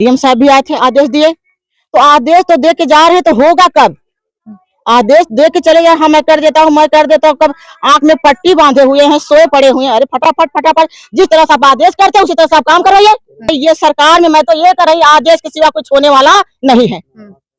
DM साहब भी आए थे, आदेश दिए, तो आदेश तो दे के जा रहे हैं, तो होगा कब? आदेश दे के चले गए, हाँ मैं कर देता हूँ, मैं कर देता हूँ, कब? आंख में पट्टी बांधे हुए हैं, सोए पड़े हुए हैं। अरे फटाफट फटाफट, जिस तरह से आप आदेश करते हैं उसी तरह से आप काम करवाइए। ये सरकार में मैं तो ये कर रही, आदेश के सिवा कुछ होने वाला नहीं है।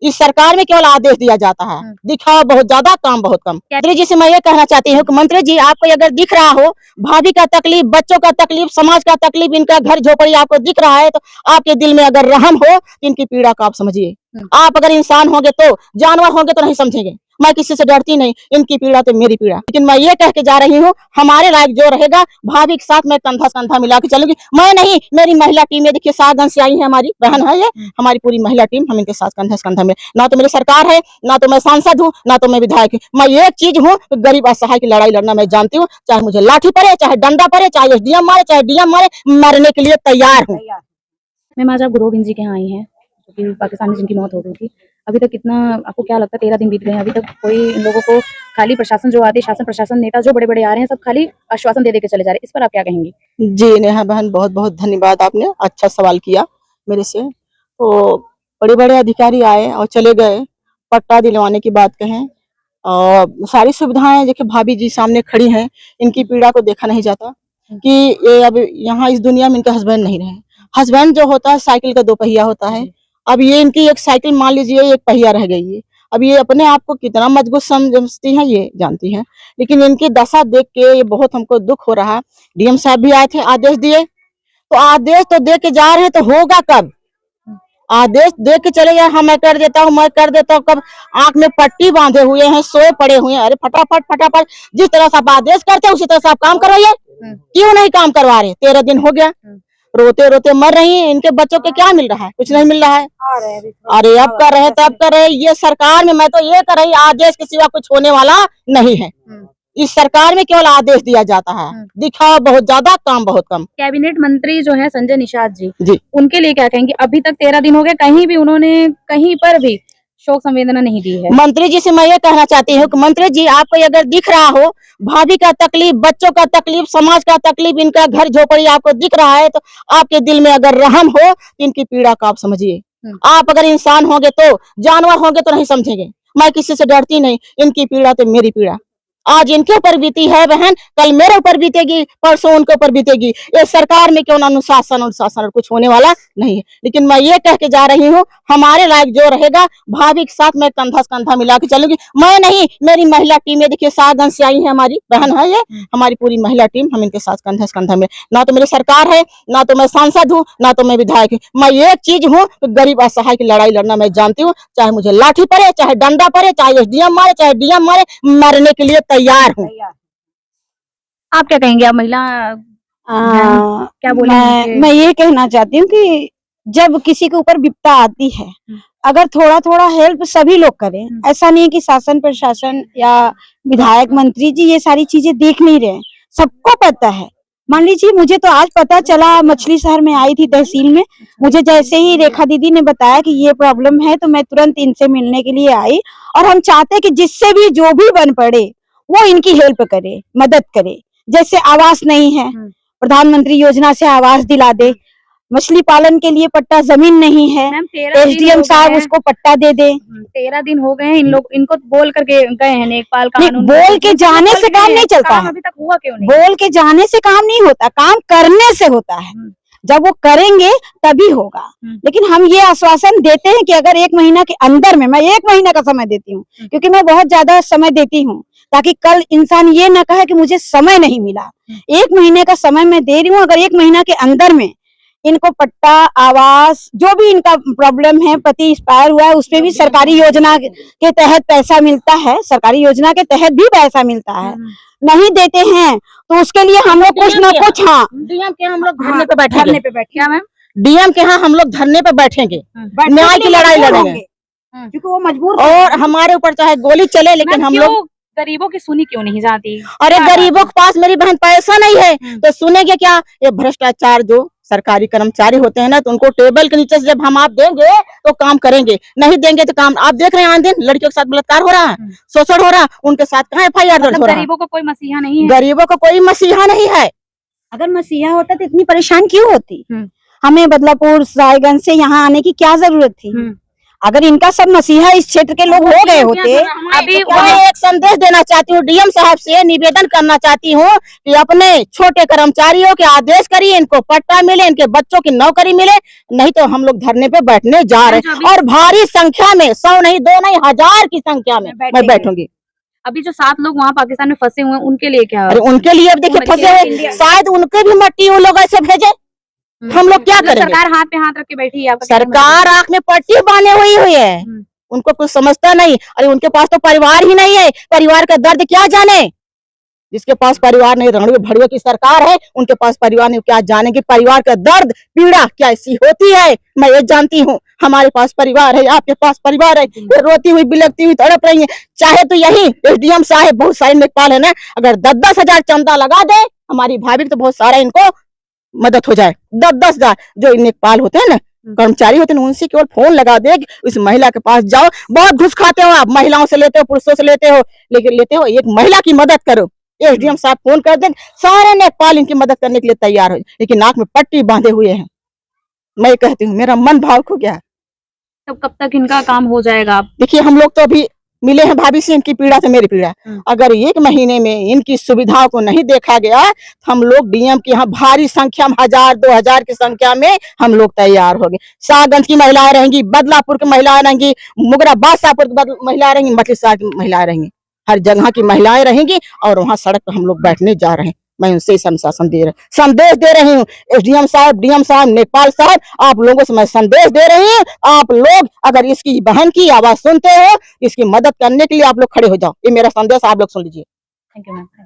इस सरकार में केवल आदेश दिया जाता है, दिखावा बहुत ज्यादा, काम बहुत कम। मंत्री जी से मैं ये कहना चाहती हूँ कि मंत्री जी, आपको अगर दिख रहा हो भाभी का तकलीफ, बच्चों का तकलीफ, समाज का तकलीफ, इनका घर झोपड़ी आपको दिख रहा है, तो आपके दिल में अगर रहम हो तो इनकी पीड़ा को आप समझिए। आप अगर इंसान होंगे तो, जानवर होंगे तो नहीं समझेंगे। मैं किसी से डरती नहीं, इनकी पीड़ा तो मेरी पीड़ा। लेकिन मैं ये कह के जा रही हूँ, हमारे लायक जो रहेगा भाभी के साथ मैं कंधा से कंधा मिला के चलूंगी। मैं नहीं, मेरी महिला टीम, ये देखिए सातगंज से आई है, हमारी बहन है, ये हमारी पूरी महिला टीम, हम इनके साथ कंधा से कंधा में। ना तो मेरी सरकार है, ना तो मैं सांसद हूँ, ना तो मैं विधायक हूँ। मैं एक चीज हूँ, गरीब असहाय की लड़ाई लड़ना मैं जानती हूँ। चाहे मुझे लाठी पड़े, चाहे डंडा पड़े, चाहे एसडीएम मारे, चाहे डीएम मारे, मरने के लिए तैयार हूँ। मैम, आज आप गुरु जी के यहाँ आई हैं, क्योंकि पाकिस्तान में जिनकी मौत हो गई थी। अभी तक कितना, आपको क्या लगता है, 13 दिन बीत गए हैं, अभी तक कोई इन लोगों को, खाली प्रशासन जो आते, शासन प्रशासन नेता जो बड़े बड़े आ रहे हैं, सब खाली आश्वासन दे के चले जा रहे हैं। इस पर आप क्या कहेंगी? जी नेहा बहन, बहुत बहुत धन्यवाद, आपने अच्छा सवाल किया मेरे से। तो बड़े बड़े अधिकारी आए और चले गए, पट्टा दिलवाने की बात कहें, और सारी सुविधाएं देखिए भाभी जी सामने खड़ी हैं, इनकी पीड़ा को देखा नहीं जाता कि ये अब यहाँ इस दुनिया में इनके हस्बैंड नहीं रहे। हस्बैंड जो होता है साइकिल का 2 पहिया होता है, अब ये इनकी एक साइकिल मान लीजिए 1 पहिया रह गई है। अब ये अपने आप को कितना मजबूत समझती है ये जानती है, लेकिन इनकी दशा देख के ये बहुत हमको दुख हो रहा है। डीएम साहब भी आए थे, आदेश दिए, तो आदेश तो दे के जा रहे हैं, तो होगा कब? आदेश दे के चले गए, हाँ मैं कर देता हूँ, मैं कर देता हूँ, कब? आंख में पट्टी बांधे हुए हैं, सोए पड़े हुए हैं। अरे फटाफट फटाफट, जिस तरह से आप आदेश करते हैं उसी तरह से आप काम करवाइए। क्यों नहीं काम करवा रहे? 13 दिन हो गया, रोते रोते मर रही हैं। इनके बच्चों के क्या मिल रहा है? कुछ नहीं मिल रहा है। अरे अब कर रहे, तब कर रहे, ये सरकार में मैं तो ये कर रही, आदेश के सिवा कुछ होने वाला नहीं है। इस सरकार में केवल आदेश दिया जाता है, दिखावा बहुत ज्यादा, काम बहुत कम। कैबिनेट मंत्री जो है संजय निषाद जी, जी, उनके लिए क्या कहेंगे? अभी तक 13 दिन हो गए, कहीं भी उन्होंने कहीं पर भी शोक संवेदना नहीं दी है। मंत्री जी से मैं ये कहना चाहती हूँ कि मंत्री जी, आपको अगर दिख रहा हो भाभी का तकलीफ, बच्चों का तकलीफ, समाज का तकलीफ, इनका घर झोपड़ी आपको दिख रहा है, तो आपके दिल में अगर रहम हो तो इनकी पीड़ा को आप समझिए। आप अगर इंसान होंगे तो, जानवर होंगे तो नहीं समझेंगे। मैं किसी से डरती नहीं, इनकी पीड़ा तो मेरी पीड़ा। आज इनके ऊपर बीती है बहन, कल मेरे ऊपर बीतेगी, परसों उनके ऊपर बीतेगी। ये सरकार में क्यों ना अनुशासन अनुशासन कुछ होने वाला नहीं है। लेकिन मैं ये कह के जा रही हूँ, हमारे लायक जो रहेगा भाभी के साथ मैं कंधा से कंधा मिला के चलूंगी। मैं नहीं, मेरी महिला टीम, ये देखिए सातगंज से आई है, हमारी बहन है, ये हमारी पूरी महिला टीम, हम इनके साथ कंधा से कंधा में। ना तो मेरी सरकार है, ना तो मैं सांसद हूँ, ना तो मैं विधायक हूँ। मैं एक चीज हूँ, गरीब असहाय की लड़ाई लड़ना मैं जानती हूँ। चाहे मुझे लाठी पड़े, चाहे डंडा पड़े, चाहे एसडीएम मारे, चाहे डीएम मारे, मरने के लिए तैयार हूँ। आप क्या कहेंगे? आप महिला क्या बोलेंगे? मैं ये कहना चाहती हूँ कि जब किसी के ऊपर विपदा आती है, अगर थोड़ा थोड़ा हेल्प सभी लोग करें। ऐसा नहीं है कि शासन प्रशासन या विधायक मंत्री जी ये सारी चीजें देख नहीं रहे, सबको पता है। मान लीजिए मुझे तो आज पता चला, मछली शहर में आई थी तहसील में, मुझे जैसे ही रेखा दीदी ने बताया कि ये प्रॉब्लम है, तो मैं तुरंत इनसे मिलने के लिए आई। और हम चाहते कि जिससे भी जो भी बन पड़े वो इनकी हेल्प करे, मदद करे। जैसे आवास नहीं है, प्रधानमंत्री योजना से आवास दिला दे। मछली पालन के लिए पट्टा जमीन नहीं है, एसडीएम साहब उसको पट्टा दे दे। 13 दिन हो गए हैं, इन लोग इनको बोल करके गए हैं, लेखपाल कानून। बोल के जाने से काम नहीं चलता है, अभी तक हुआ क्यों नहीं? बोल के जाने से काम नहीं होता, काम करने से होता है। जब वो करेंगे तभी होगा। लेकिन हम ये आश्वासन देते हैं कि अगर 1 महीना के अंदर में, मैं 1 महीना का समय देती हूँ, क्योंकि मैं बहुत ज्यादा समय देती हूँ, ताकि कल इंसान ये ना कहे कि मुझे समय नहीं मिला। 1 महीने का समय मैं दे रही हूँ। अगर 1 महीना के अंदर में इनको पट्टा, आवास, जो भी इनका प्रॉब्लम है, पति एक्सपायर हुआ है, उसपे भी सरकारी योजना के तहत पैसा मिलता है, सरकारी योजना के तहत भी पैसा मिलता है। नहीं देते हैं तो उसके लिए हम लोग कुछ ना कुछ, हाँ डीएम के हम लोग धरने पे बैठेंगे। धरने पे बैठे। क्या मैम? डीएम के यहाँ हम लोग धरने पे बैठेंगे, न्याय की लड़ाई लड़ेंगे, क्योंकि वो मजबूर और हमारे ऊपर चाहे गोली चले, लेकिन हम लोग गरीबों की सुनी क्यों नहीं जाती? अरे गरीबों के पास मेरी बहन पैसा नहीं है तो सुनेंगे क्या? ये भ्रष्टाचार जो सरकारी कर्मचारी होते हैं ना, तो उनको टेबल के नीचे से जब हम आप देंगे तो काम करेंगे, नहीं देंगे तो काम। आप देख रहे हैं आए दिन लड़कियों के साथ बलात्कार हो रहा है, शोषण हो रहा है, उनके साथ कहाँ FIR दर्ज हो रहा है? गरीबों को कोई मसीहा नहीं है, गरीबों को कोई मसीहा नहीं है। अगर मसीहा होता तो इतनी परेशान क्यों होती? हमें बदलापुर साहिबगंज से यहाँ आने की क्या जरूरत थी? अगर इनका सब मसीहा इस क्षेत्र के लोग हो गए होते। अभी मैं एक संदेश देना चाहती हूँ, डीएम साहब से निवेदन करना चाहती हूँ कि अपने छोटे कर्मचारियों के आदेश करिए, इनको पट्टा मिले, इनके बच्चों की नौकरी मिले, नहीं तो हम लोग धरने पे बैठने जा रहे हैं और भारी संख्या में, 100 नहीं 2 नहीं 1000 की संख्या में मैं बैठूंगी। अभी जो 7 लोग वहाँ पाकिस्तान में फंसे हुए हैं उनके लिए क्या? अरे उनके लिए अब देखिए फंसे हुए, शायद उनके भी मट्टी वो लोग ऐसे भेजे, हम लोग क्या करेंगे? सरकार हाथ पे हाथ रख के बैठी है, सरकार आंख में पट्टी बांधे हुई है, उनको कुछ समझता नहीं। अरे उनके पास तो परिवार ही नहीं है, परिवार का दर्द क्या जाने? जिसके पास परिवार नहीं, रणवीर भड़िया की सरकार है, उनके पास परिवार नहीं, क्या जाने कि परिवार का दर्द पीड़ा क्या ऐसी होती है। मैं ये जानती हूँ, हमारे पास परिवार है, आपके पास परिवार है, रोती हुई बिलखती हुई तड़प रही है। चाहे तो यही एसडीएम साहब, बहुत सारे लेखपाल है ना, अगर 10-10 हजार चंदा लगा दे, हमारी भाभी तो बहुत सारा इनको मदद हो जाए। 10-10 हजार जो लेखपाल होते हैं ना, कर्मचारी होते हैं, उनसे केवल फोन लगा दे कि उस महिला के पास जाओ। बहुत घुस खाते हो आप, महिलाओं से लेते हो, पुरुषों से लेते हो, लेकिन लेते हो एक महिला की मदद करो। एसडीएम साहब फोन कर दें, सारे नेपाल इनकी मदद करने के लिए तैयार हो, लेकिन नाक में पट्टी बांधे हुए हैं। मैं कहती हूँ मेरा मन भावुक हो गया। तब कब तक इनका काम हो जाएगा? देखिए हम लोग तो अभी मिले हैं भाभी से, इनकी पीड़ा से मेरी पीड़ा। अगर 1 महीने में इनकी सुविधाओं को नहीं देखा गया, हम लोग डीएम के यहाँ भारी संख्या में 1000-2000 की संख्या में हम लोग तैयार हो गए। साहगंज की महिलाएं रहेंगी, बदलापुर की महिलाएं रहेंगी, मुगरा बादशाहपुर की महिलाएं रहेंगी, मछली की महिलाएं रहेंगी, हर जगह की महिलाएं रहेंगी और वहाँ सड़क पर हम लोग बैठने जा रहे हैं। मैं उनसे संदेश दे रही हूँ। एसडीएम साहब, डीएम साहब, नेपाल साहब, आप लोगों से मैं संदेश दे रही हूँ, आप लोग अगर इसकी बहन की आवाज सुनते हो, इसकी मदद करने के लिए आप लोग खड़े हो जाओ। ये मेरा संदेश आप लोग सुन लीजिए। Thank you ma'am.